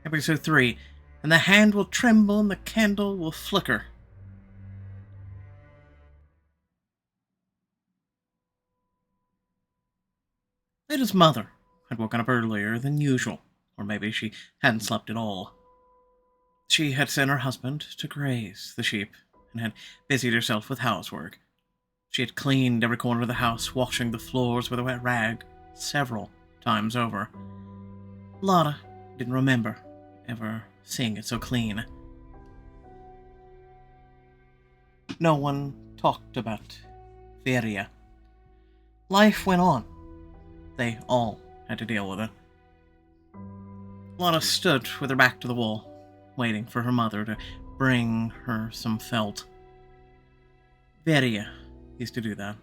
Episode 3. And the hand will tremble and the candle will flicker. Ada's mother had woken up earlier than usual, or maybe she hadn't slept at all. She had sent her husband to graze the sheep and had busied herself with housework. She had cleaned every corner of the house, washing the floors with a wet rag several times over. Lotta didn't remember ever seeing it so clean. No one talked about Veria. Life went on. They all had to deal with it. Lotta stood with her back to the wall, waiting for her mother to bring her some felt. Veria used to do that.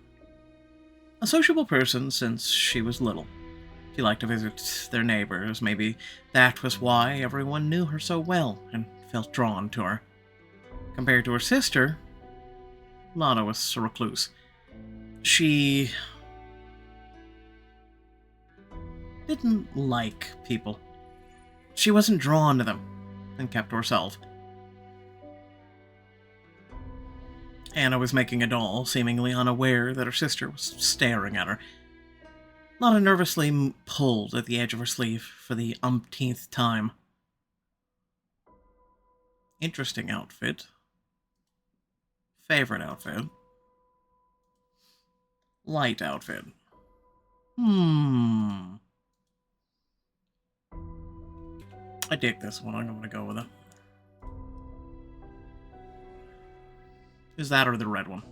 A sociable person since she was little. She liked to visit their neighbors. Maybe that was why everyone knew her so well and felt drawn to her. Compared to her sister, Lotta was a recluse. She didn't like people. She wasn't drawn to them and kept to herself. Anna was making a doll, seemingly unaware that her sister was staring at her. Lotta nervously pulled at the edge of her sleeve for the umpteenth time. Interesting outfit. Favorite outfit. Light outfit. I dig this one. I'm going to go with it. Is that or the red one?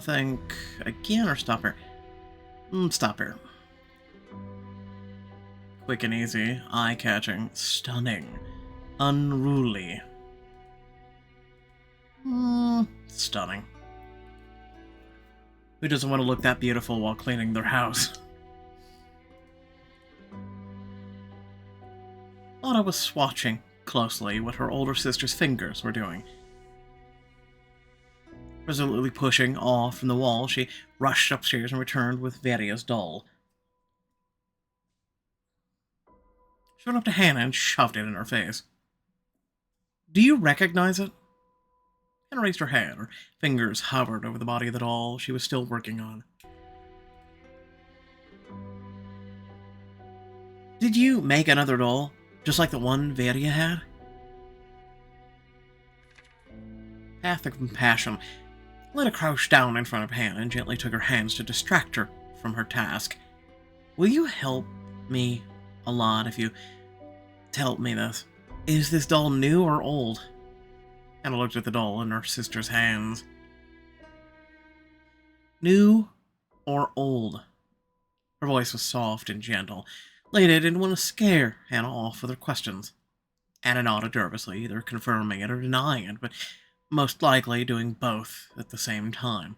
Think again or stop here? Stop here. Quick and easy, eye-catching, stunning, unruly. Stunning. Who doesn't want to look that beautiful while cleaning their house? Lotta was watching closely what her older sister's fingers were doing. Resolutely pushing off from the wall, she rushed upstairs and returned with Veria's doll. She went up to Hannah and shoved it in her face. "Do you recognize it?" Hannah raised her hand. Her fingers hovered over the body of the doll she was still working on. "Did you make another doll, just like the one Veria had?" Path of compassion. Lena crouched down in front of Hannah and gently took her hands to distract her from her task. "Will you help me a lot if you tell me this? Is this doll new or old?" Hannah looked at the doll in her sister's hands. "New or old?" Her voice was soft and gentle. Lena didn't want to scare Hannah off with her questions. Hannah nodded nervously, either confirming it or denying it, but most likely doing both at the same time.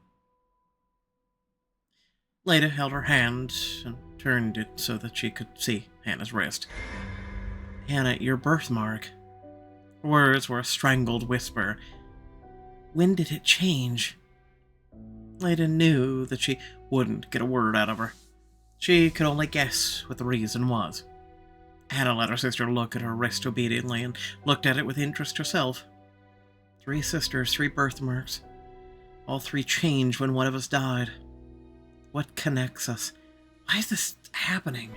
Leda held her hand and turned it so that she could see Hannah's wrist. "Hannah, your birthmark." Her words were a strangled whisper. "When did it change?" Leda knew that she wouldn't get a word out of her. She could only guess what the reason was. Hannah let her sister look at her wrist obediently and looked at it with interest herself. 3 sisters, 3 birthmarks. All 3 changed when one of us died. What connects us? Why is this happening?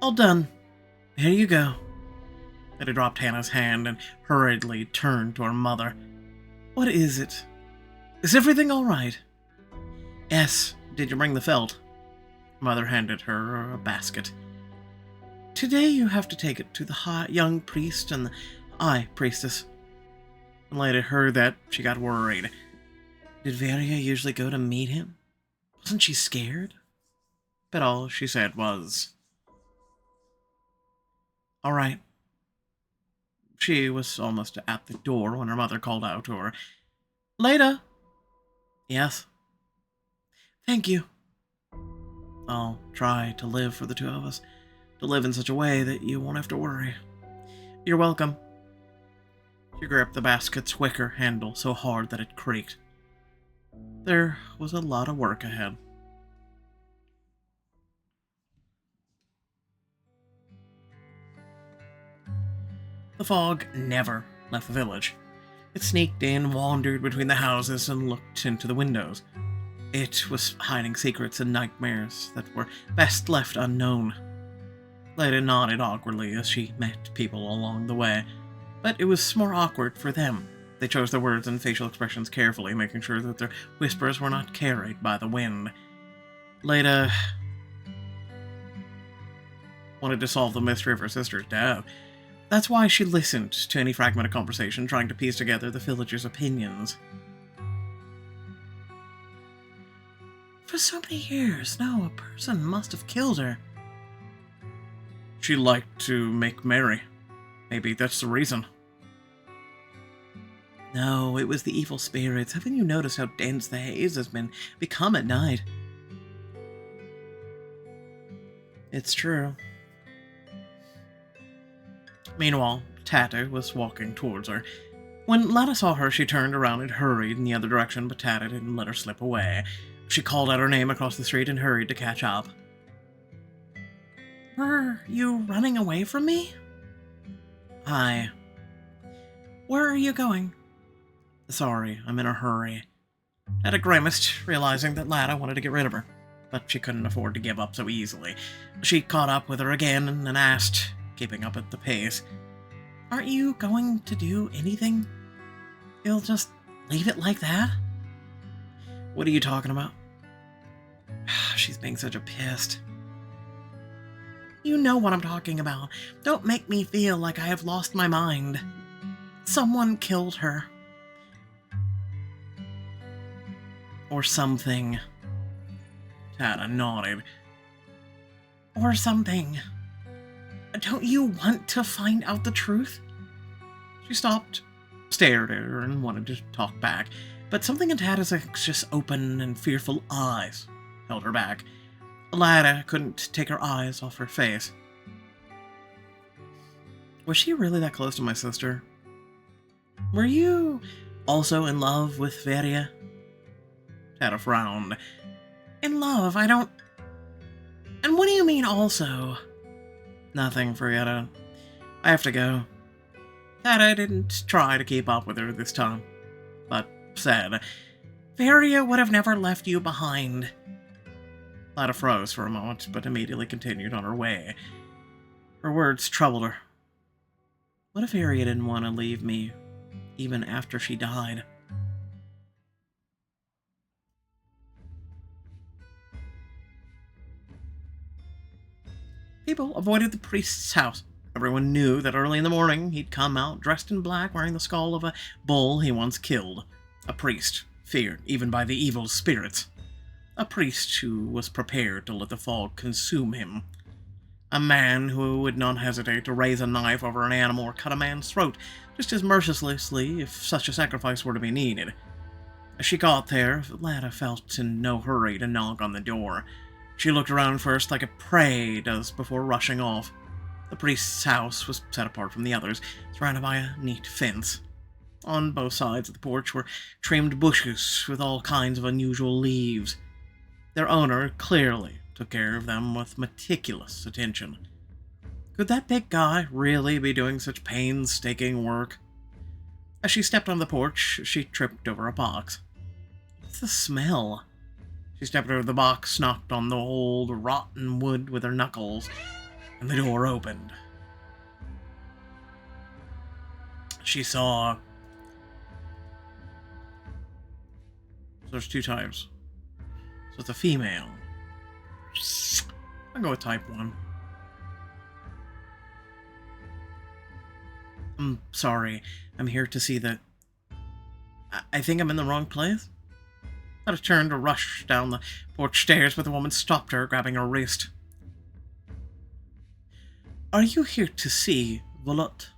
"All done. Here you go." Leda dropped Hannah's hand and hurriedly turned to her mother. "What is it? Is everything all right?" "Yes. Did you bring the felt?" Mother handed her a basket. "Today you have to take it to the young priest and the High Priestess." When Leda heard that, she got worried. Did Veria usually go to meet him? Wasn't she scared? But all she said was, "All right." She was almost at the door when her mother called out to her. "Leda!" "Yes?" "Thank you. I'll try to live for the 2 of us. To live in such a way that you won't have to worry." "You're welcome." She gripped the basket's wicker handle so hard that it creaked. There was a lot of work ahead. The fog never left the village. It sneaked in, wandered between the houses, and looked into the windows. It was hiding secrets and nightmares that were best left unknown. Leda nodded awkwardly as she met people along the way, but it was more awkward for them. They chose their words and facial expressions carefully, making sure that their whispers were not carried by the wind. Leda wanted to solve the mystery of her sister's death. That's why she listened to any fragment of conversation, trying to piece together the villagers' opinions. For so many years, a person must have killed her. She liked to make merry. Maybe that's the reason. No, it was the evil spirits. Haven't you noticed how dense the haze has become at night? It's true. Meanwhile, Tata was walking towards her. When Lada saw her, she turned around and hurried in the other direction, but Tata didn't let her slip away. She called out her name across the street and hurried to catch up. Were you running away from me? Hi. Where are you going? Sorry, I'm in a hurry. Tata grimaced, realizing that Lada wanted to get rid of her, but she couldn't afford to give up so easily. She caught up with her again and asked, keeping up at the pace, Aren't you going to do anything? You'll just leave it like that? What are you talking about? She's being such a pest. You know what I'm talking about. Don't make me feel like I have lost my mind. Someone killed her. Or something. Tata nodded. Or something. Don't you want to find out the truth? She stopped, stared at her, and wanted to talk back, but something in Tata's anxious, open, and fearful eyes held her back. Lada couldn't take her eyes off her face. Was she really that close to my sister? Were you also in love with Veria? Tata frowned. In love? I don't... And what do you mean also? Nothing, Frietta. I have to go. Tata didn't try to keep up with her this time, but said, Veria would have never left you behind. Lada froze for a moment, but immediately continued on her way. Her words troubled her. What if Veria didn't want to leave me, even after she died? People avoided the priest's house. Everyone knew that early in the morning he'd come out dressed in black, wearing the skull of a bull he once killed. A priest, feared even by the evil spirits. A priest who was prepared to let the fog consume him. A man who would not hesitate to raise a knife over an animal or cut a man's throat just as mercilessly if such a sacrifice were to be needed. As she got there, Lada felt in no hurry to knock on the door. She looked around first like a prey does before rushing off. The priest's house was set apart from the others, surrounded by a neat fence. On both sides of the porch were trimmed bushes with all kinds of unusual leaves. Their owner clearly took care of them with meticulous attention. Could that big guy really be doing such painstaking work? As she stepped on the porch, she tripped over a box. What's the smell? She stepped over the box, knocked on the old, rotten wood with her knuckles, and the door opened. She saw... So there's two types. So it's a female. I'll go with type 1. I'm sorry. I'm here to see that... I think I'm in the wrong place? I turned to rush down the porch stairs, but the woman stopped her, grabbing her wrist. Are you here to see Volot?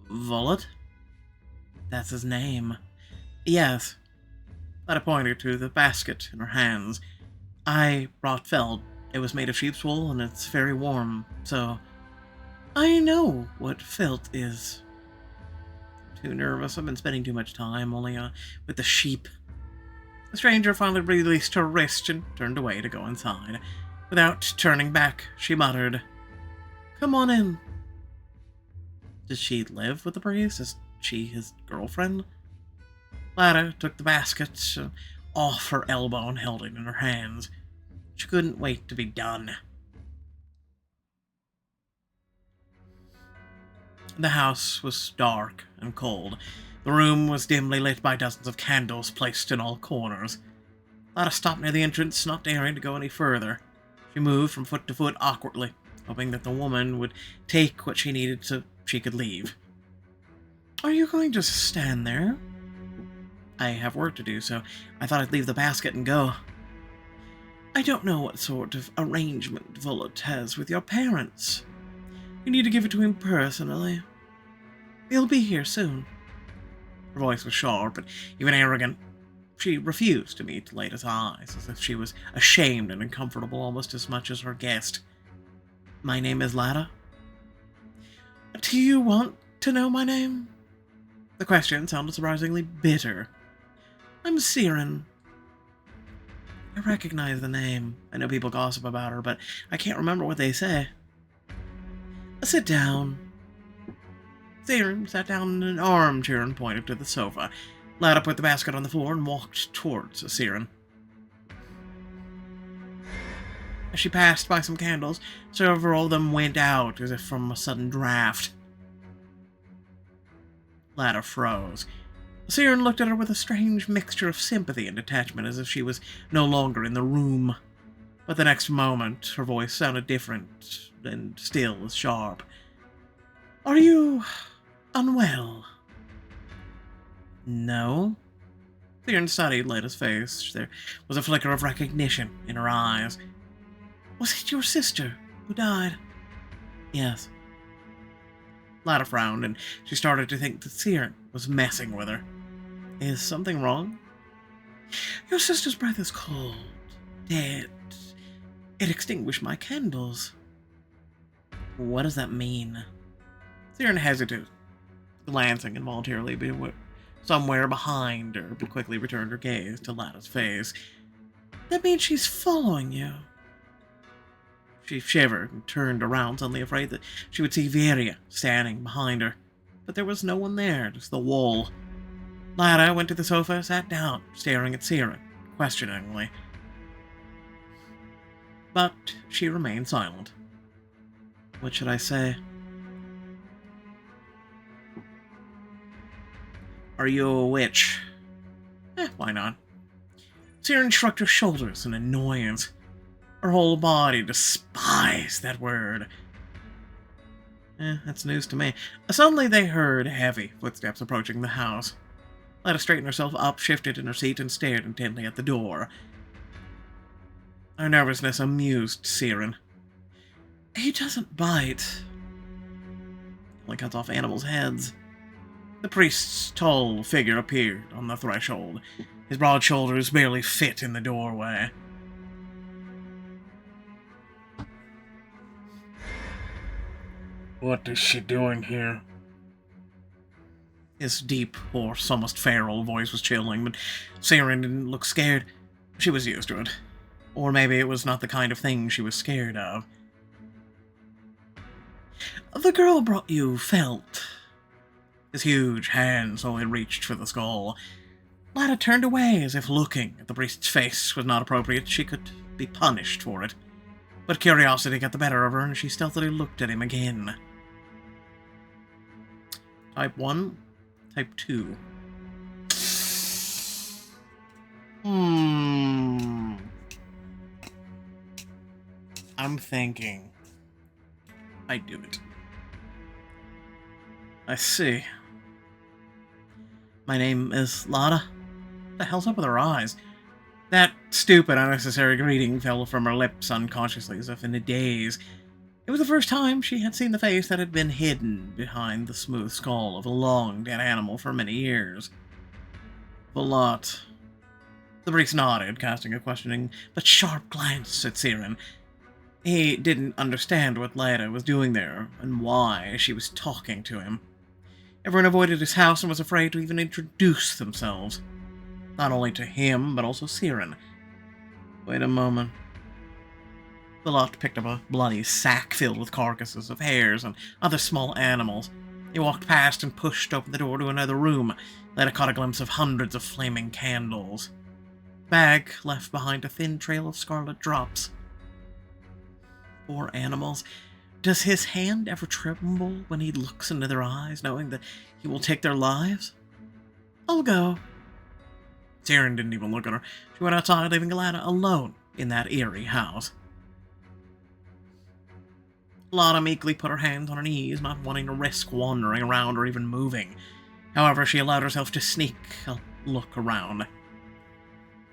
Volot? That's his name. Yes. Lada pointed to the basket in her hands. I brought felt. It was made of sheep's wool, and it's very warm, so... I know what felt is. Too nervous. I've been spending too much time only with the sheep. The stranger finally released her wrist and turned away to go inside. Without turning back, she muttered, "Come on in." Does she live with the priest? Is she his girlfriend? Lada took the basket off her elbow and held it in her hands. She couldn't wait to be done. The house was dark and cold. The room was dimly lit by dozens of candles placed in all corners. Lada stopped near the entrance, not daring to go any further. She moved from foot to foot awkwardly, hoping that the woman would take what she needed so she could leave. "Are you going to stand there?" "I have work to do, so I thought I'd leave the basket and go." "I don't know what sort of arrangement Volot has with your parents. You need to give it to him personally. He'll be here soon." Her voice was sharp and even arrogant. She refused to meet Lada's eyes, as if she was ashamed and uncomfortable almost as much as her guest. "My name is Lada." "Do you want to know my name?" The question sounded surprisingly bitter. "I'm Siren." I recognize the name. I know people gossip about her, but I can't remember what they say. "Sit down." Siren sat down in an armchair and pointed to the sofa. Lada put the basket on the floor and walked towards Siren. As she passed by some candles, several of them went out as if from a sudden draft. Lada froze. Siren looked at her with a strange mixture of sympathy and detachment, as if she was no longer in the room. But the next moment, her voice sounded different and still as sharp. "Are you unwell?" "No." Siren studied Lada's face. There was a flicker of recognition in her eyes. "Was it your sister who died?" "Yes." Lada frowned, and she started to think that Siren was messing with her. "Is something wrong?" "Your sister's breath is cold, dead. It extinguished my candles." "What does that mean?" Siren hesitated, glancing involuntarily somewhere behind her, but quickly returned her gaze to Lada's face. "That means she's following you." She shivered and turned around, suddenly afraid that she would see Viria standing behind her. But there was no one there, just the wall. Lada went to the sofa and sat down, staring at Siren, questioningly. But she remained silent. What should I say? "Are you a witch?" Why not? Siren shrugged her shoulders in annoyance. Her whole body despised that word. That's news to me. Suddenly they heard heavy footsteps approaching the house. Lada straightened herself up, shifted in her seat, and stared intently at the door. Her nervousness amused Siren. "He doesn't bite. He only cuts off animals' heads." The priest's tall figure appeared on the threshold. His broad shoulders barely fit in the doorway. "What is she doing here?" His deep, hoarse, almost feral voice was chilling, but Siren didn't look scared. She was used to it. Or maybe it was not the kind of thing she was scared of. "The girl brought you felt." His huge hand slowly reached for the skull. Lada turned away as if looking at the priest's face was not appropriate. She could be punished for it. But curiosity got the better of her, and she stealthily looked at him again. Type 1, Type 2. I'm thinking I do it. I see. My name is Lada. What the hell's up with her eyes? That stupid, unnecessary greeting fell from her lips unconsciously, as if in a daze. It was the first time she had seen the face that had been hidden behind the smooth skull of a long dead animal for many years. Volot. The priest nodded, casting a questioning but sharp glance at Siren. He didn't understand what Lada was doing there, and why she was talking to him. Everyone avoided his house and was afraid to even introduce themselves. not only to him, but also Siren. Wait a moment. Vallot picked up a bloody sack filled with carcasses of hares and other small animals. He walked past and pushed open the door to another room. Later caught a glimpse of hundreds of flaming candles. The bag left behind a thin trail of scarlet drops. Poor animals. Does his hand ever tremble when he looks into their eyes, knowing that he will take their lives? I'll go. Siren didn't even look at her. She went outside, leaving Alana alone in that eerie house. Lana meekly put her hands on her knees, not wanting to risk wandering around or even moving. However, she allowed herself to sneak a look around.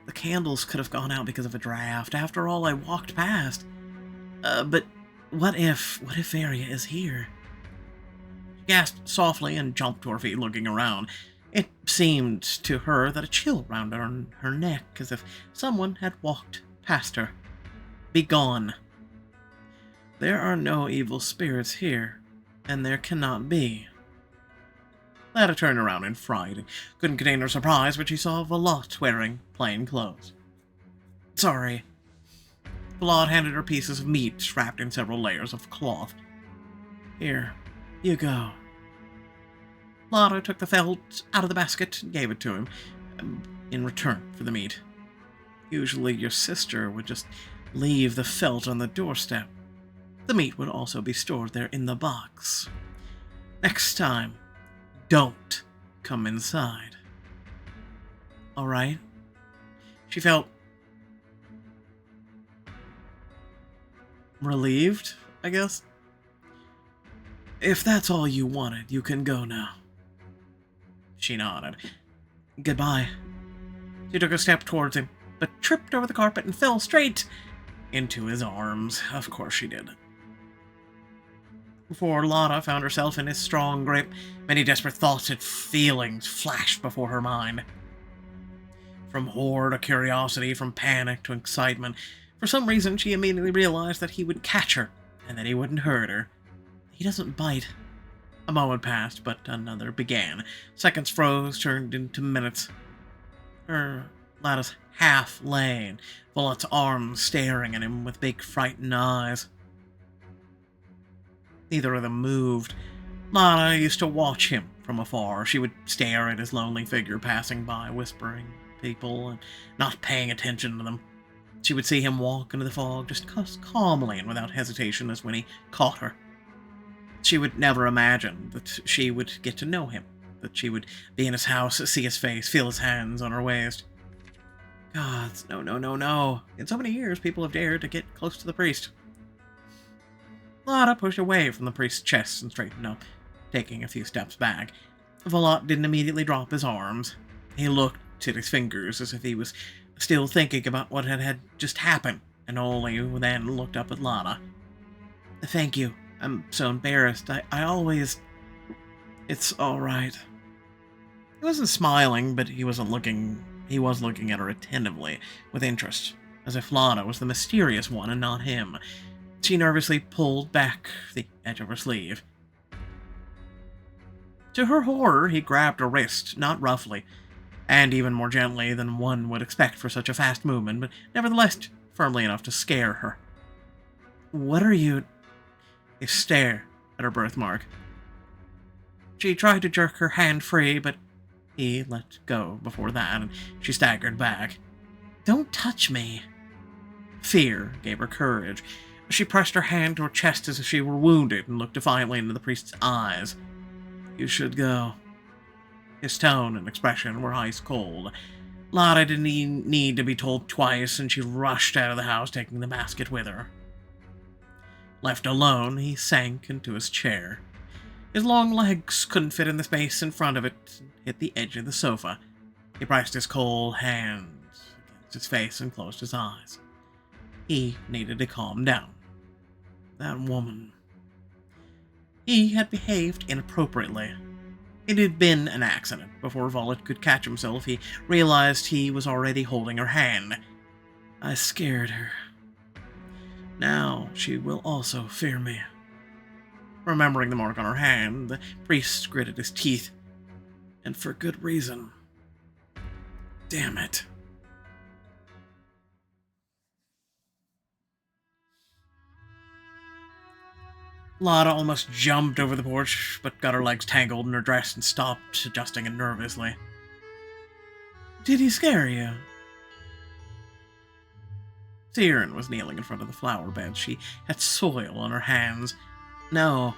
The candles could have gone out because of a draft. After all, I walked past. But what if Varia is here? She gasped softly and jumped to her feet, looking around. It seemed to her that a chill ran down her neck, as if someone had walked past her. Begone. There are no evil spirits here, and there cannot be. Lana turned around in fright and couldn't contain her surprise when she saw Vallot wearing plain clothes. Sorry. Vallot handed her pieces of meat wrapped in several layers of cloth. Here, you go. Lana took the felt out of the basket and gave it to him, in return for the meat. Usually your sister would just leave the felt on the doorstep. The meat would also be stored there in the box. Next time, don't come inside. All right? She felt relieved, I guess. If that's all you wanted, you can go now. She nodded. Goodbye. She took a step towards him, but tripped over the carpet and fell straight into his arms. Of course she did. Before Lana found herself in his strong grip, many desperate thoughts and feelings flashed before her mind. From horror to curiosity, from panic to excitement. For some reason, she immediately realized that he would catch her, and that he wouldn't hurt her. He doesn't bite. A moment passed, but another began. Seconds froze, turned into minutes. Lana's half lay, and Vallot's arms staring at him with big, frightened eyes. Neither of them moved. Lana used to watch him from afar. She would stare at his lonely figure passing by, whispering people and not paying attention to them. She would see him walk into the fog just calmly and without hesitation as when he caught her. She would never imagine that she would get to know him, that she would be in his house, see his face, feel his hands on her waist. Gods, no, no, no, no. In so many years, people have dared to get close to the priest. Lana pushed away from the priest's chest and straightened up, taking a few steps back. Vallot didn't immediately drop his arms. He looked at his fingers as if he was still thinking about what had just happened, and only then looked up at Lana. Thank you. I'm so embarrassed. I always... It's alright. He wasn't smiling, but he was looking at her attentively, with interest, as if Lana was the mysterious one and not him. She nervously pulled back the edge of her sleeve. To her horror, he grabbed her wrist, not roughly, and even more gently than one would expect for such a fast movement, but nevertheless firmly enough to scare her. What are you... He stared at her birthmark. She tried to jerk her hand free, but he let go before that, and she staggered back. Don't touch me. Fear gave her courage. She pressed her hand to her chest as if she were wounded and looked defiantly into the priest's eyes. You should go. His tone and expression were ice cold. Lana didn't need to be told twice, and she rushed out of the house, taking the basket with her. Left alone, he sank into his chair. His long legs couldn't fit in the space in front of it, and hit the edge of the sofa. He pressed his cold hands against his face and closed his eyes. He needed to calm down. That woman. He had behaved inappropriately. It had been an accident. Before Vallot could catch himself, he realized he was already holding her hand. I scared her. Now she will also fear me. Remembering the mark on her hand, the priest gritted his teeth. And for good reason. Damn it. Lotta almost jumped over the porch, but got her legs tangled in her dress and stopped, adjusting it nervously. Did he scare you? Siren was kneeling in front of the flower bed. She had soil on her hands. No.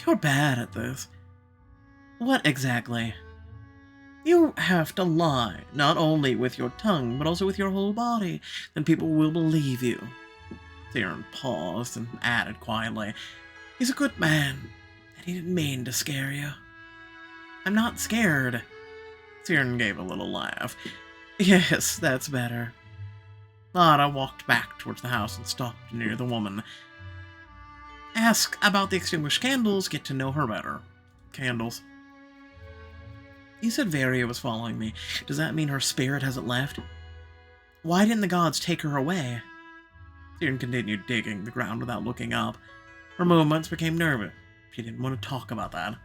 You're bad at this. What exactly? You have to lie, not only with your tongue, but also with your whole body. Then people will believe you. Siren paused and added quietly, He's a good man, and he didn't mean to scare you. I'm not scared. Siren gave a little laugh. Yes, that's better. Lotta walked back towards the house and stopped near the woman. Ask about the extinguished candles, get to know her better. Candles. You said Varia was following me. Does that mean her spirit hasn't left? Why didn't the gods take her away? Siren continued digging the ground without looking up. Her movements became nervous. She didn't want to talk about that.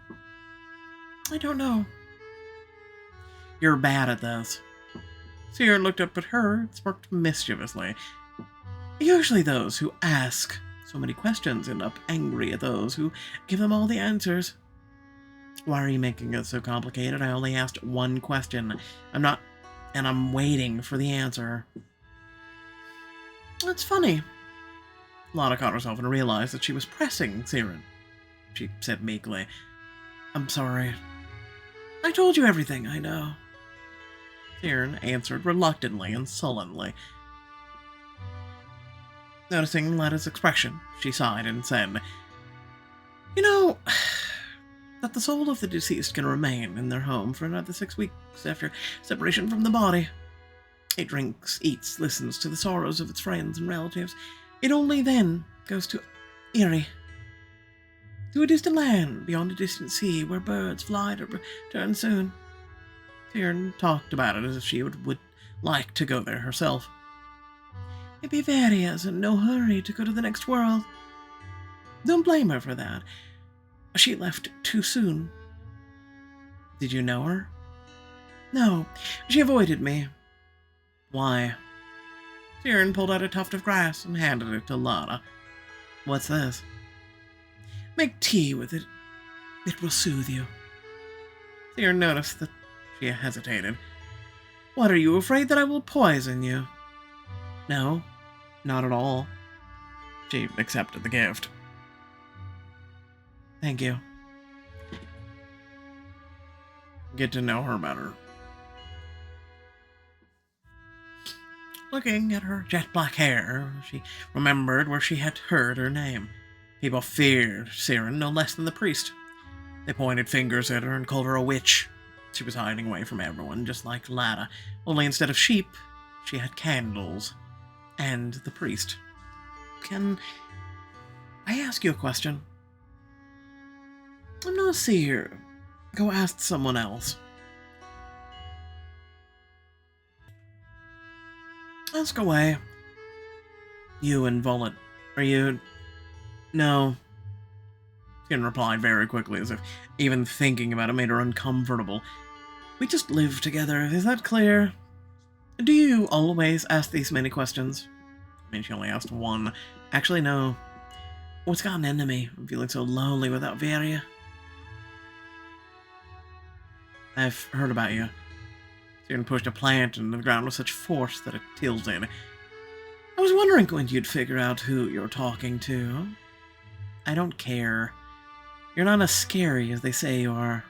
I don't know. You're bad at this. Siren looked up at her and smirked mischievously. Usually those who ask so many questions end up angry at those who give them all the answers. Why are you making it so complicated? I only asked one question. I'm waiting for the answer. That's funny. Lotta caught herself and realized that she was pressing Siren. She said meekly, I'm sorry. I told you everything I know. Siren answered reluctantly and sullenly. Noticing Lotta's expression, she sighed and said, You know, that the soul of the deceased can remain in their home for another 6 weeks after separation from the body. It drinks, eats, listens to the sorrows of its friends and relatives. It only then goes to Eerie, to a distant land beyond a distant sea where birds fly to return soon. Siren talked about it as if she would like to go there herself. Maybe Varia's in no hurry to go to the next world. Don't blame her for that. She left too soon. Did you know her? No, she avoided me. Why? Siren pulled out a tuft of grass and handed it to Lotta. What's this? Make tea with it. It will soothe you. Siren noticed that she hesitated. What, are you afraid that I will poison you? No, not at all. She accepted the gift. Thank you. Get to know her better. Looking at her jet black hair, she remembered where she had heard her name. People feared Siren no less than the priest. They pointed fingers at her and called her a witch. She was hiding away from everyone, just like Lotta, only instead of sheep, she had candles. And the priest. Can I ask you a question? I'm not a seer. Go ask someone else. Ask away. You and Volet. Are you... No. Siren replied very quickly, as if even thinking about it made her uncomfortable. We just live together, is that clear? Do you always ask these many questions? I mean, she only asked one. Actually, no. What's gotten into me? I'm feeling so lonely without Varia. I've heard about you. Siren pushed a plant into the ground with such force that it tilted. I was wondering when you'd figure out who you're talking to. I don't care. You're not as scary as they say you are.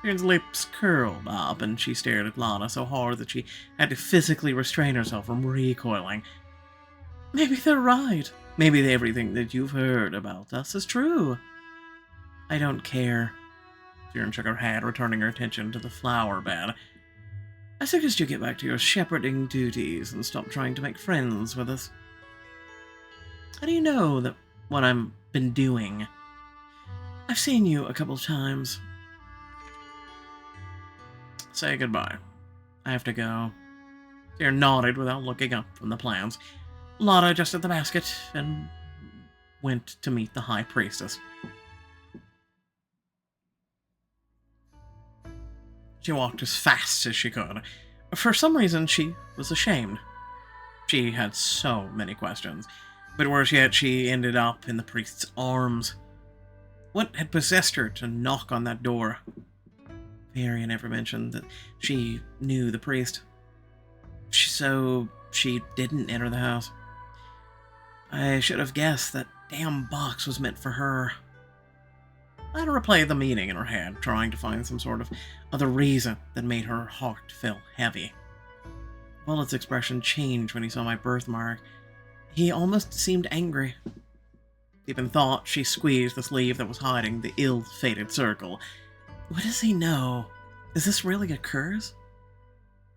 Siren's lips curled up, and she stared at Lotta so hard that she had to physically restrain herself from recoiling. Maybe they're right. Maybe everything that you've heard about us is true. I don't care. Siren shook her head, returning her attention to the flower bed. I suggest you get back to your shepherding duties and stop trying to make friends with us. How do you know that what I've been doing? I've seen you a couple of times. Say goodbye. I have to go. Siren nodded without looking up from the plans. Lotta adjusted the basket and went to meet the High Priestess. She walked as fast as she could. For some reason, she was ashamed. She had so many questions, but worse yet, she ended up in the priest's arms. What had possessed her to knock on that door? Varia never mentioned that she knew the priest, so she didn't enter the house. I should have guessed that damn box was meant for her. I had to replay the meaning in her head, trying to find some sort of other reason that made her heart feel heavy. Bullet's expression changed when he saw my birthmark. He almost seemed angry. Deep in thought, she squeezed the sleeve that was hiding the ill-fated circle. What does he know? Is this really a curse?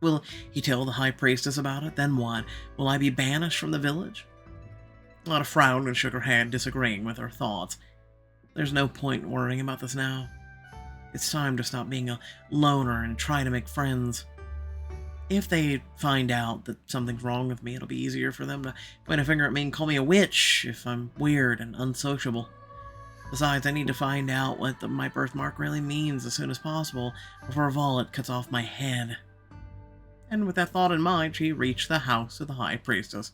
Will he tell the High Priestess about it? Then what? Will I be banished from the village? Lotta frowned and shook her head, disagreeing with her thoughts. There's no point worrying about this now. It's time to stop being a loner and try to make friends. If they find out that something's wrong with me, it'll be easier for them to point a finger at me and call me a witch if I'm weird and unsociable. Besides, I need to find out what my birthmark really means as soon as possible before Violet cuts off my head. And with that thought in mind, she reached the house of the High Priestess.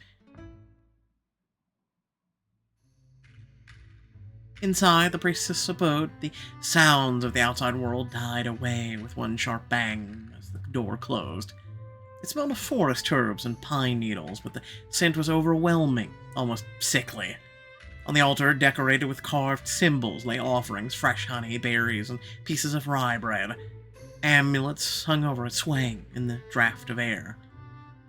Inside the priestess' abode, the sounds of the outside world died away with one sharp bang as the door closed. It smelled of forest herbs and pine needles, but the scent was overwhelming, almost sickly. On the altar, decorated with carved symbols, lay offerings, fresh honey, berries, and pieces of rye bread. Amulets hung over it, swaying in the draft of air.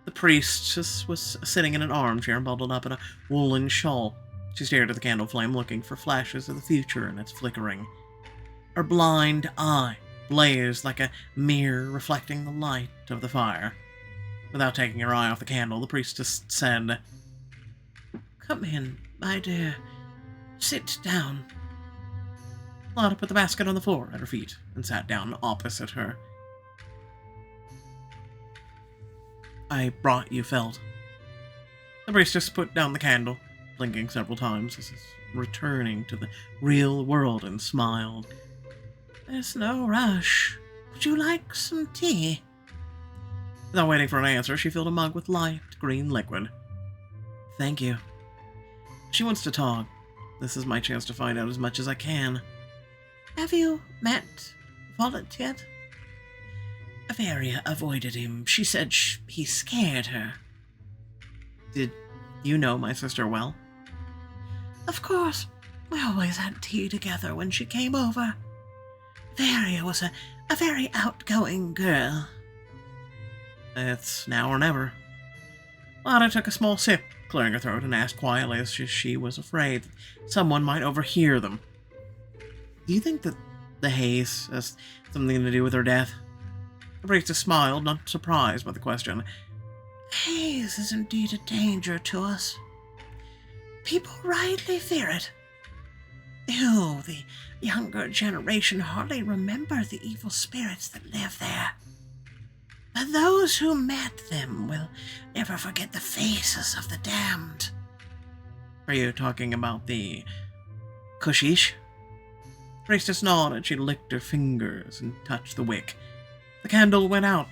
The priestess was sitting in an armchair, bundled up in a woolen shawl. She stared at the candle flame, looking for flashes of the future in its flickering. Her blind eye blazed like a mirror reflecting the light of the fire. Without taking her eye off the candle, the priestess said, "Come in, my dear. Sit down." Lotta put the basket on the floor at her feet and sat down opposite her. "I brought you felt." The priestess put down the candle, blinking several times as if returning to the real world, and smiled. "There's no rush. Would you like some tea?" Without waiting for an answer, she filled a mug with light green liquid. "Thank you." She wants to talk. This is my chance to find out as much as I can. "Have you met Violet yet?" Varia avoided him. She said he scared her. "Did you know my sister well?" "Of course. We always had tea together when she came over. Varia was a very outgoing girl." "It's now or never." Lotta took a small sip, clearing her throat, and asked quietly as she was afraid that someone might overhear them. "Do you think that the Haze has something to do with her death?" The priestess smiled, not surprised by the question. "Haze is indeed a danger to us. People rightly fear it. You, the younger generation, hardly remember the evil spirits that live there. But those who met them will never forget the faces of the damned." "Are you talking about the Kushish?" Priestess nodded. She licked her fingers and touched the wick. The candle went out,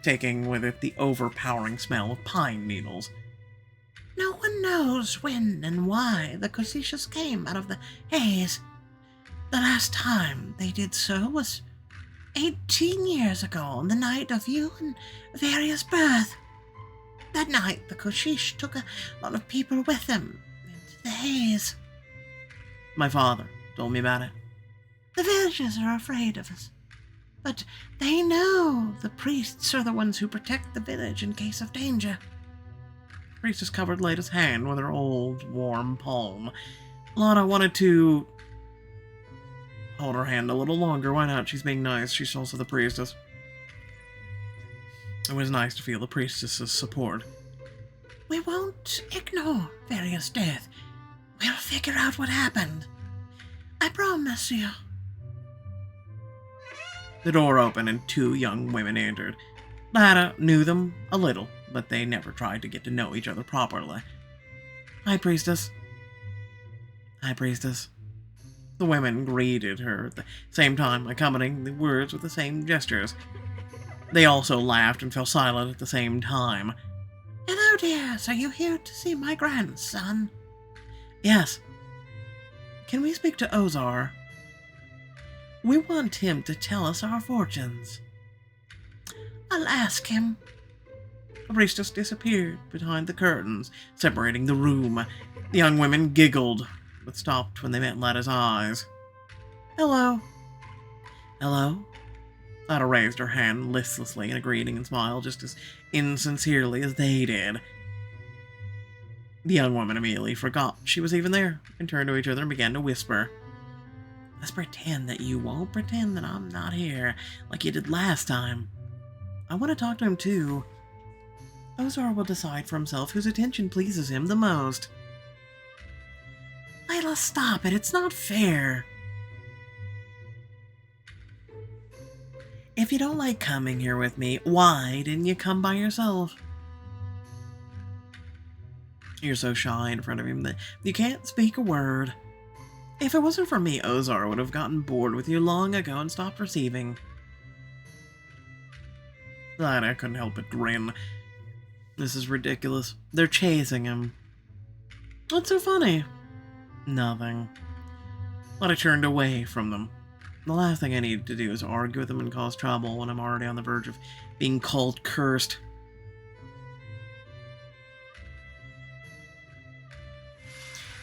taking with it the overpowering smell of pine needles. "No one knows when and why the Kusishas came out of the Haze. The last time they did so was 18 years ago, on the night of you and Varia's birth. That night, the Kushish took a lot of people with them into the Haze. My father told me about it. The villagers are afraid of us, but they know the priests are the ones who protect the village in case of danger." The priestess covered Lada's hand with her old, warm palm. Lana wanted to hold her hand a little longer. Why not? She's being nice. She's also the priestess. It was nice to feel the priestess's support. "We won't ignore Varia's death. We'll figure out what happened. I promise you." The door opened and two young women entered. Lada knew them a little, but they never tried to get to know each other properly. High Priestess." "High Priestess." The women greeted her at the same time, accompanying the words with the same gestures. They also laughed and fell silent at the same time. "Hello, dears. Are you here to see my grandson?" "Yes." "Can we speak to Ozar?" "We want him to tell us our fortunes." "I'll ask him." The priestess disappeared behind the curtains, separating the room. The young women giggled, but stopped when they met Lada's eyes. "Hello." "Hello?" Lada raised her hand listlessly in a greeting and smiled just as insincerely as they did. The young woman immediately forgot she was even there and turned to each other and began to whisper. "Let's pretend that you won't pretend that I'm not here, like you did last time. I want to talk to him too. Ozar will decide for himself whose attention pleases him the most." "Layla, stop it. It's not fair." "If you don't like coming here with me, why didn't you come by yourself?" "You're so shy in front of him that you can't speak a word. If it wasn't for me, Ozar would have gotten bored with you long ago and stopped receiving." Lada couldn't help but grin. This is ridiculous. They're chasing him. What's so funny? Nothing. Lada turned away from them. The last thing I need to do is argue with them and cause trouble when I'm already on the verge of being called cursed.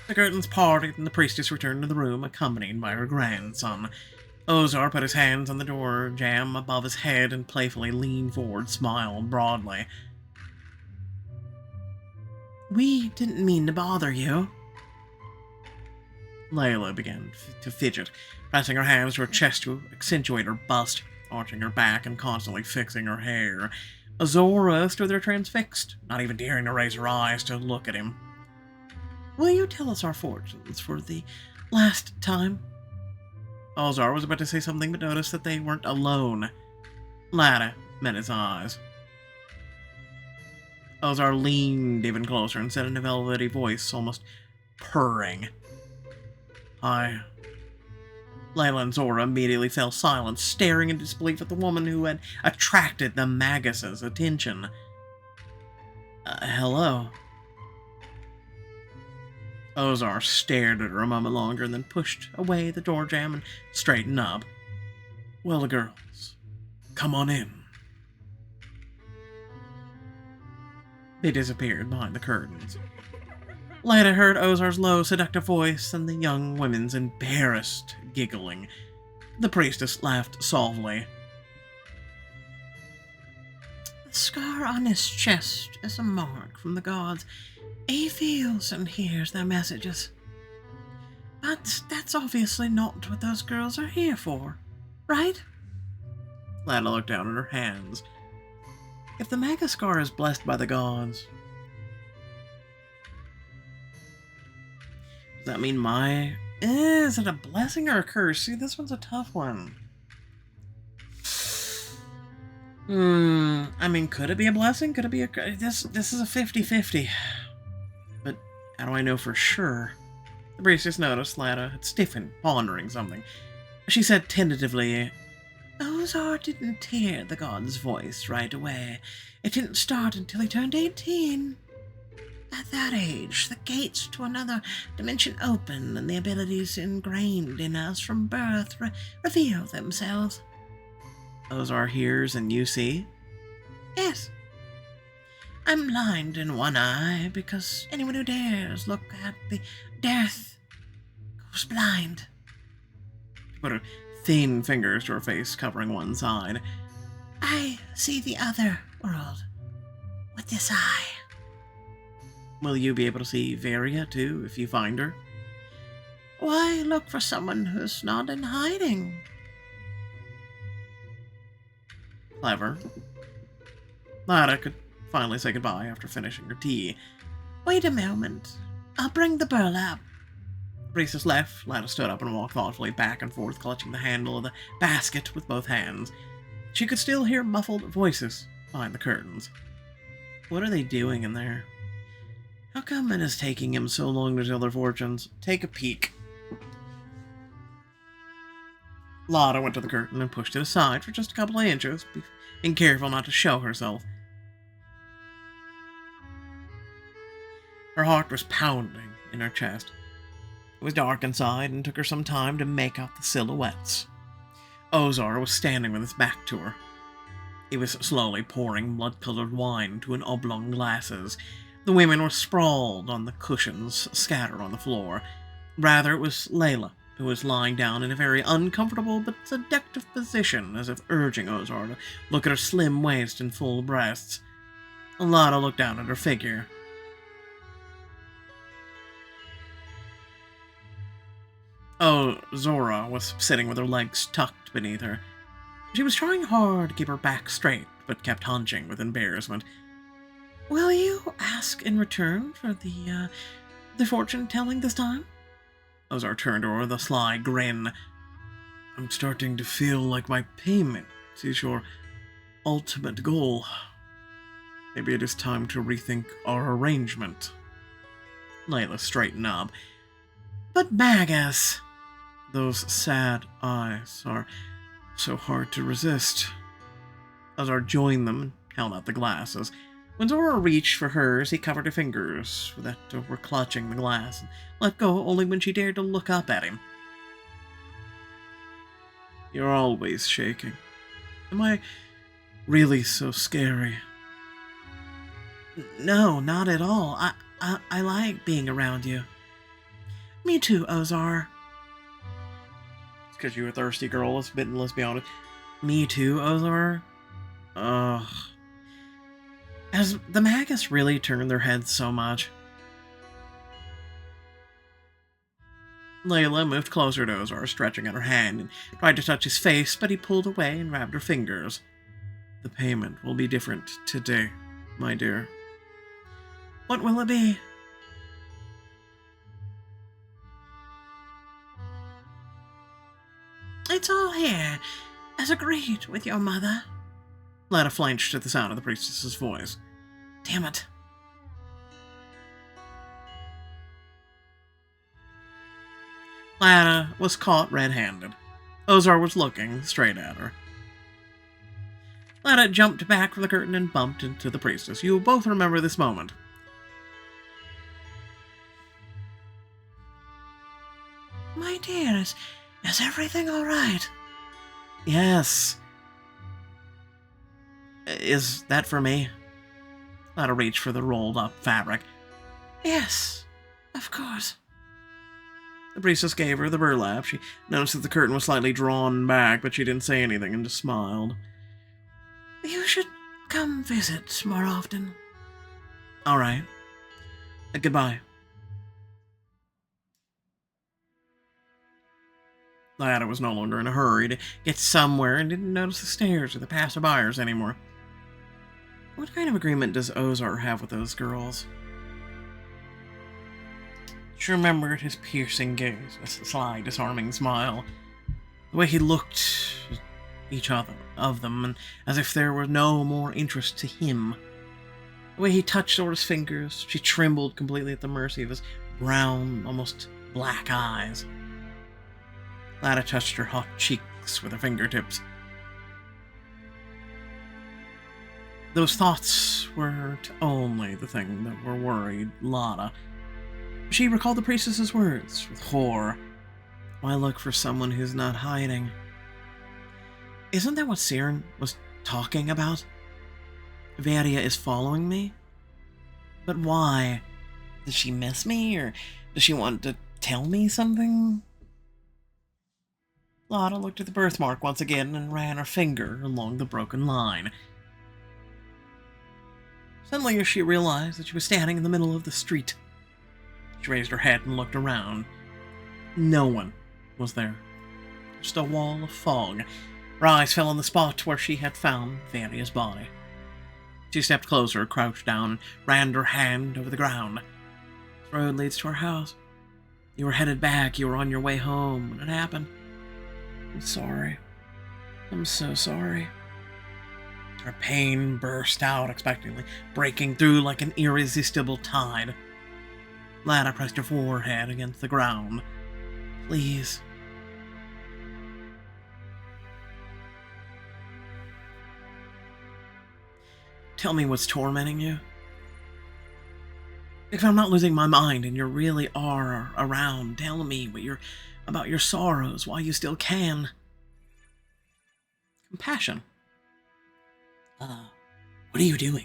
The curtains parted and the priestess returned to the room, accompanied by her grandson. Ozar put his hands on the door jamb above his head and playfully leaned forward, smiled broadly. "We didn't mean to bother you." Layla began to fidget, pressing her hands to her chest to accentuate her bust, arching her back and constantly fixing her hair. Azora stood there transfixed, not even daring to raise her eyes to look at him. "Will you tell us our fortunes for the last time?" Ozar was about to say something but noticed that they weren't alone. Lada met his eyes. Ozar leaned even closer and said in a velvety voice, almost purring, "Hi." Layla and Zora immediately fell silent, staring in disbelief at the woman who had attracted the Magus's attention. Hello." Ozar stared at her a moment longer and then pushed away the door jamb and straightened up. "Well, girls, come on in." They disappeared behind the curtains. Lada heard Ozar's low, seductive voice and the young women's embarrassed giggling. The priestess laughed softly. "The scar on his chest is a mark from the gods. He feels and hears their messages. But that's obviously not what those girls are here for, right?" Lada looked down at her hands. If the Magus scar is blessed by the gods, does that mean my... is it a blessing or a curse? See, this one's a tough one. I mean, could it be a blessing? Could it be a... This is a 50-50. But how do I know for sure? The priestess noticed Lada had stiffened, pondering something. She said tentatively, "Ozar didn't hear the god's voice right away. It didn't start until he turned 18. At that age, the gates to another dimension open and the abilities ingrained in us from birth reveal themselves." "Ozar hears and you see?" "Yes. I'm blind in one eye because anyone who dares look at the death goes blind." She put her thin fingers to her face, covering one side. "I see the other world with this eye." "Will you be able to see Varia, too, if you find her?" "Why look for someone who's not in hiding?" Clever. Lada could finally say goodbye after finishing her tea. "Wait a moment. I'll bring the burlap." The priestess left. Lada stood up and walked thoughtfully back and forth, clutching the handle of the basket with both hands. She could still hear muffled voices behind the curtains. What are they doing in there? How come it is taking him so long to tell their fortunes? Take a peek. Lotta went to the curtain and pushed it aside for just a couple of inches, being careful not to show herself. Her heart was pounding in her chest. It was dark inside and took her some time to make out the silhouettes. Ozar was standing with his back to her. He was slowly pouring blood-colored wine into an oblong glasses. The women were sprawled on the cushions, scattered on the floor. Rather, it was Layla, who was lying down in a very uncomfortable but seductive position, as if urging Ozar to look at her slim waist and full breasts. Lotta looked down at her figure. Oh, Zora was sitting with her legs tucked beneath her. She was trying hard to keep her back straight, but kept hunching with embarrassment. "Will you ask in return for the fortune-telling this time?" Ozar turned to her with a sly grin. "I'm starting to feel like my payment is your ultimate goal. Maybe it is time to rethink our arrangement." Layla straightened up. "But Magus..." "Those sad eyes are so hard to resist." Ozar joined them and held out the glasses. When Zora reached for hers, he covered her fingers that were clutching the glass and let go only when she dared to look up at him. "You're always shaking. Am I really so scary?" "No, not at all. I like being around you." "Me too, Ozar." "It's because you're a thirsty girl, let's be honest." "Me too, Ozar." Ugh. Has the Magus really turned their heads so much? Layla moved closer to Ozar, stretching out her hand, and tried to touch his face, but he pulled away and grabbed her fingers. "The payment will be different today, my dear." "What will it be?" "It's all here, as agreed with your mother." Lada flinched at the sound of the priestess's voice. Damn it. Lada was caught red-handed. Ozar was looking straight at her. Lada jumped back from the curtain and bumped into the priestess. You both remember this moment. "My dear, is everything all right?" "Yes." "Is that for me?" Lada reached for the rolled-up fabric. "Yes, of course." The priestess gave her the burlap. She noticed that the curtain was slightly drawn back, but she didn't say anything and just smiled. "You should come visit more often." "All right. Goodbye." Lada was no longer in a hurry to get somewhere and didn't notice the stairs or the passerbyers anymore. What kind of agreement does Ozar have with those girls? She remembered his piercing gaze, a sly, disarming smile. The way he looked at each other of them, and as if there were no more interest to him. The way he touched Zora's fingers, she trembled completely at the mercy of his brown, almost black eyes. Lada touched her hot cheeks with her fingertips. Those thoughts weren't only the thing that were worried Lada. She recalled the priestess's words with horror. Why look for someone who's not hiding? Isn't that what Siren was talking about? Varia is following me? But why? Does she miss me, or does she want to tell me something? Lada looked at the birthmark once again and ran her finger along the broken line. Suddenly she realized that she was standing in the middle of the street. She raised her head and looked around. No one was there. Just a wall of fog. Her eyes fell on the spot where she had found Varia's body. She stepped closer, crouched down, and ran her hand over the ground. "This road leads to our house. You were headed back. You were on your way home when it happened. I'm sorry. I'm so sorry." Her pain burst out expectantly, breaking through like an irresistible tide. Lada pressed her forehead against the ground. "Please." Tell me what's tormenting you. If I'm not losing my mind and you really are around, tell me about your sorrows, why you still can. Compassion. What are you doing?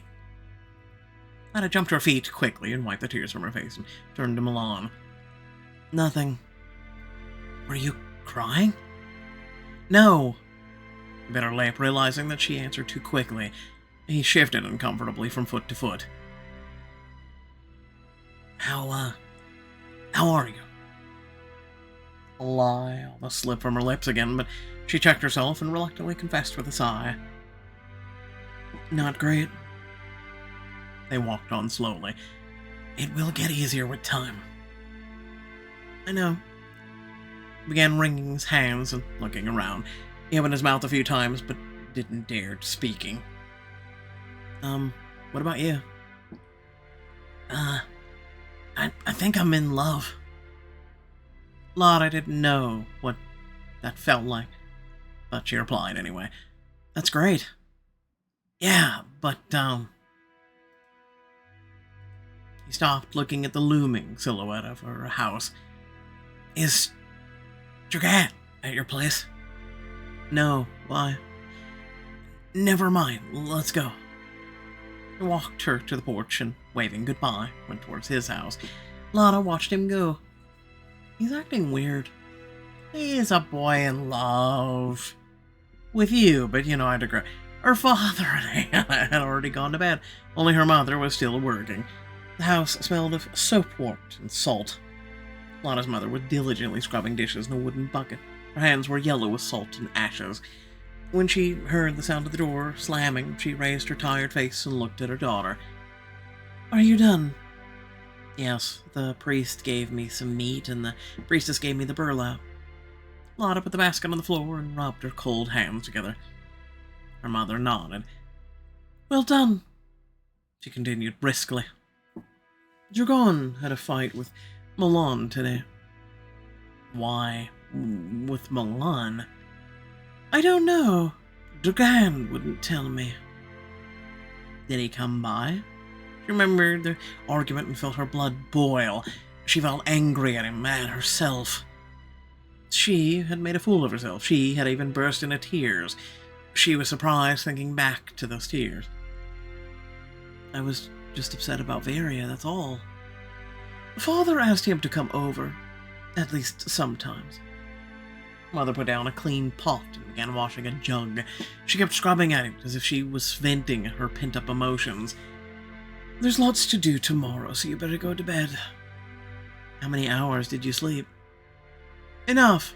Lada jumped to her feet quickly and wiped the tears from her face and turned to Milan. Nothing. Were you crying? No. He bit her lip, realizing that she answered too quickly. He shifted uncomfortably from foot to foot. How are you? A lie almost slipped from her lips again, but she checked herself and reluctantly confessed with a sigh. Not great. They walked on slowly. It will get easier with time. I know. He began wringing his hands and looking around. He opened his mouth a few times, but didn't dare to speaking. What about you? I think I'm in love. Lada didn't know what that felt like, but she replied anyway. That's great. Yeah, but, He stopped, looking at the looming silhouette of her house. Is Dragat at your place? No, why? Never mind, let's go. He walked her to the porch and, waving goodbye, went towards his house. Lada watched him go. He's acting weird. He's a boy in love. With you, but I digress. Her father and Hannah had already gone to bed. Only her mother was still working. The house smelled of soapwort and salt. Lana's mother was diligently scrubbing dishes in a wooden bucket. Her hands were yellow with salt and ashes. When she heard the sound of the door slamming, she raised her tired face and looked at her daughter. Are you done? Yes, the priest gave me some meat and the priestess gave me the burlap. Lana put the basket on the floor and rubbed her cold hands together. Her mother nodded. Well done, she continued briskly. Dragon had a fight with Milan today. Why with Milan? I don't know. Dragan wouldn't tell me. Did he come by? She remembered the argument and felt her blood boil. She felt angry at him, at herself. She had made a fool of herself. She had even burst into tears. She was surprised thinking back to those tears. I was just upset about Varia, that's all. Father asked him to come over, at least sometimes. Mother put down a clean pot and began washing a jug. She kept scrubbing at it as if she was venting her pent-up emotions. There's lots to do tomorrow, so you better go to bed. How many hours did you sleep? Enough.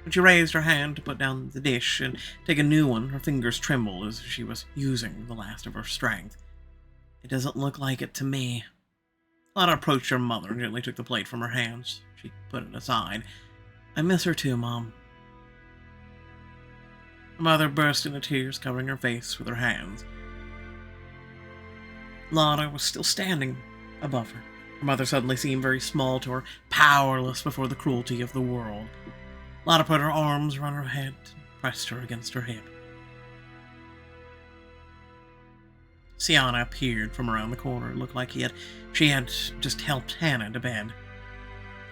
When she raised her hand to put down the dish and take a new one, her fingers trembled as if she was using the last of her strength. It doesn't look like it to me. Lana approached her mother and gently took the plate from her hands. She put it aside. I miss her too, Mom. Her mother burst into tears, covering her face with her hands. Lana was still standing above her. Her mother suddenly seemed very small to her, powerless before the cruelty of the world. Lana put her arms around her head and pressed her against her hip. Sienna appeared from around the corner. It looked like she had just helped Hannah to bed.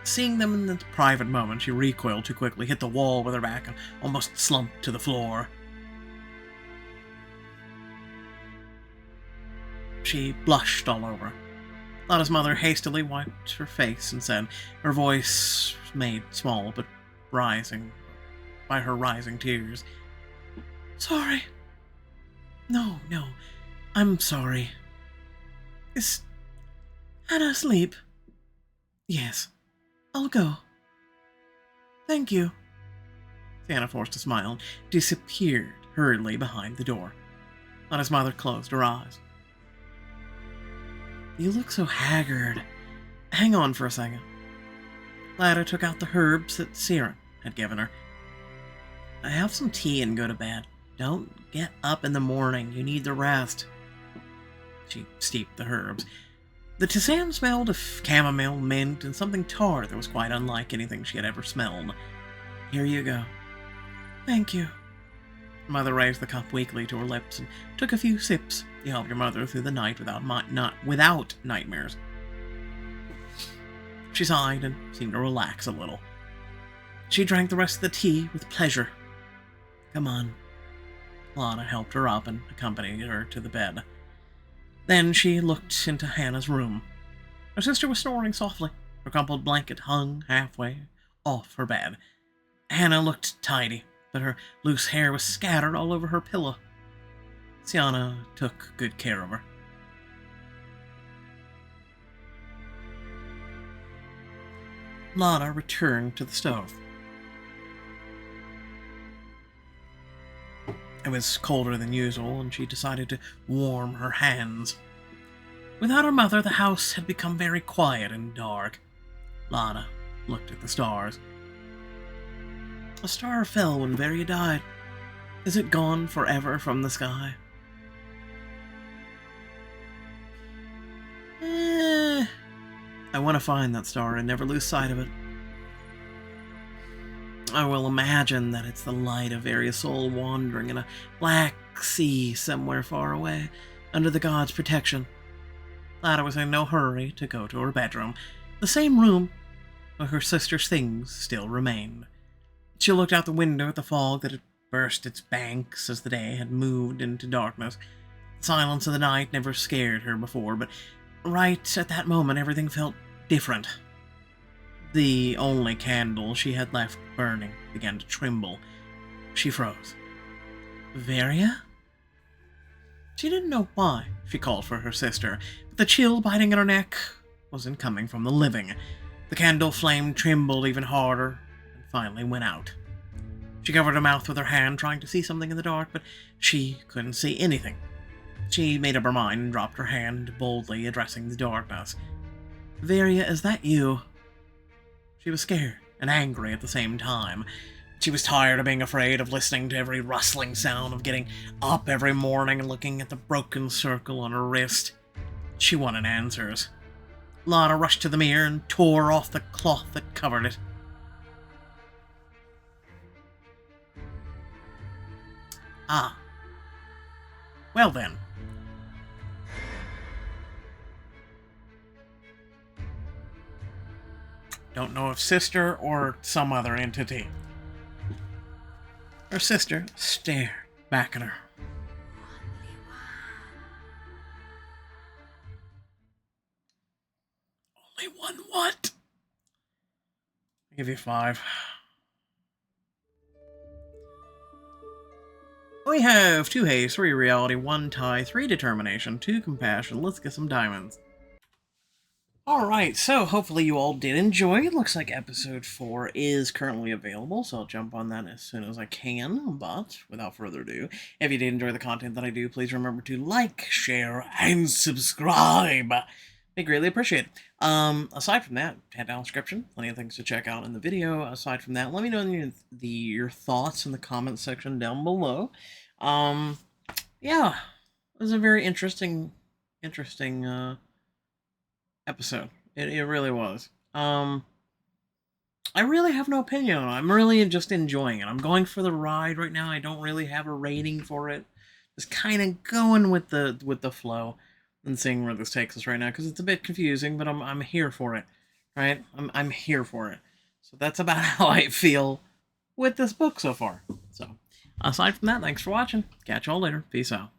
Seeing them in that private moment, she recoiled too quickly, hit the wall with her back, and almost slumped to the floor. She blushed all over. Lana's mother hastily wiped her face and said, her voice made small but rising by her rising tears. Sorry. No, I'm sorry. Is Hannah asleep? Yes. I'll go. Thank you. Sienna forced a smile and disappeared hurriedly behind the door. Lana's mother closed her eyes. You look so haggard. Hang on for a second. Lada took out the herbs that Siren had given her. Have some tea and go to bed. Don't get up in the morning. You need the rest. She steeped the herbs. The tisane smelled of chamomile, mint, and something tart that was quite unlike anything she had ever smelled. Here you go. Thank you. Mother raised the cup weakly to her lips and took a few sips to help your mother through the night without nightmares. She sighed and seemed to relax a little. She drank the rest of the tea with pleasure. Come on. Lana helped her up and accompanied her to the bed. Then she looked into Hannah's room. Her sister was snoring softly. Her crumpled blanket hung halfway off her bed. Hannah looked tidy, but her loose hair was scattered all over her pillow. Sienna took good care of her. Lana returned to the stove. It was colder than usual, and she decided to warm her hands. Without her mother, the house had become very quiet and dark. Lana looked at the stars. A star fell when Varia died. Is it gone forever from the sky? I want to find that star and never lose sight of it. I will imagine that it's the light of Varia's soul wandering in a black sea somewhere far away, under the god's protection. Lana was in no hurry to go to her bedroom, the same room where her sister's things still remained. She looked out the window at the fog that had burst its banks as the day had moved into darkness. The silence of the night never scared her before, but right at that moment everything felt different. The only candle she had left burning began to tremble. She froze. Varia? She didn't know why she called for her sister, but the chill biting at her neck wasn't coming from the living. The candle flame trembled even harder and finally went out. She covered her mouth with her hand, trying to see something in the dark, but she couldn't see anything. She made up her mind and dropped her hand, boldly addressing the darkness. Varia, is that you? She was scared and angry at the same time. She was tired of being afraid, of listening to every rustling sound, of getting up every morning and looking at the broken circle on her wrist. She wanted answers. Lana rushed to the mirror and tore off the cloth that covered it. Ah. Well then. Don't know if sister or some other entity. Her sister stared back at her. Only one what? I'll give you 5. We have 2 haze, 3 reality, 1 tie, 3 determination, 2 compassion. Let's get some diamonds. Alright, so hopefully you all did enjoy. It looks like episode 4 is currently available, so I'll jump on that as soon as I can. But, without further ado, if you did enjoy the content that I do, please remember to like, share, and subscribe. I greatly appreciate it. Aside from that, head down the description. Plenty of things to check out in the video. Aside from that, let me know your thoughts in the comment section down below. Yeah, it was a very interesting episode. It really was. I really have no opinion on it. I'm really just enjoying it. I'm going for the ride right now. I don't really have a rating for it. Just kind of going with the flow and seeing where this takes us right now, because it's a bit confusing, but I'm here for it. Right? I'm here for it. So that's about how I feel with this book so far. So aside from that, thanks for watching. Catch y'all later. Peace out.